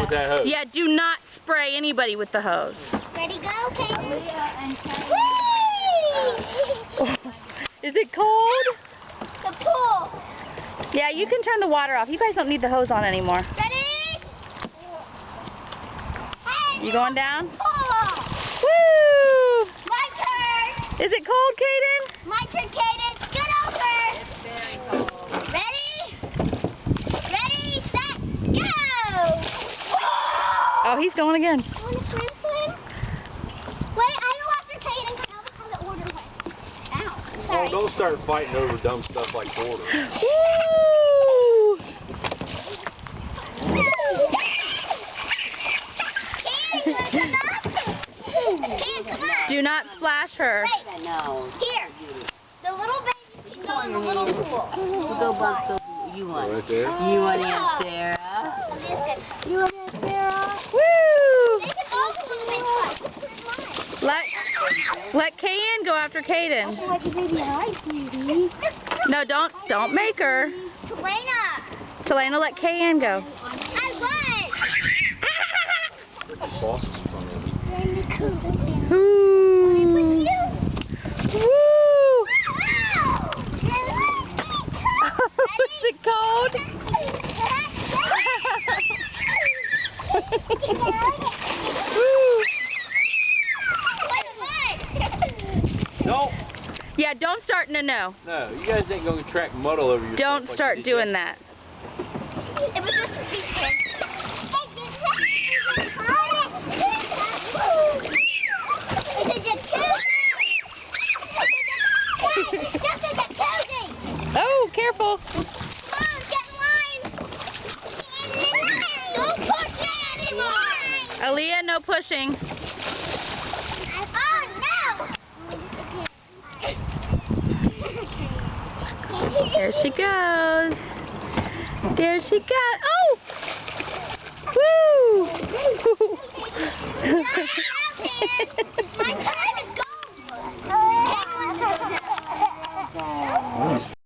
with that hose. Yeah, do not spray anybody with the hose. Ready, go, Kaden? Is it cold? The pool. Yeah, you can turn the water off. You guys don't need the hose on anymore. Ready? Hey, You going down? pool. Woo! My turn. Is it cold, Kaden? My turn, Kaden. Get over. It's very cold. Ready? Ready, set, go. Oh, he's going again. You want to swim? Wait, I go after Kaden because I'll become the order way. Ow. Oh, Sorry. don't start fighting over dumb stuff like quarters. Woo! Kaden, come on. Do not splash her. Wait, No. here. The little baby can go in the little pool. Go back to you want. Right there. You want Aunt Sarah? I'm just gonna- You want Aunt Sarah? Woo! They can all go in the big one. Let Kayan go after Kaden. Like a baby, hi, sweetie. No, don't make her. Selena, Selena, let Kayan go. I won. Boss is funny. Woo! With you. Woo! Wow. Is it cold? Woo! No, Yeah, don't start. No. no, you guys ain't gonna track mud all over yourself. Don't like start you did doing yesterday. that. It was just a secret. Oh, careful. Don't push me anymore! Aaliyah, no pushing. Oh no! There she goes. There she goes. Oh! Woo! My turn!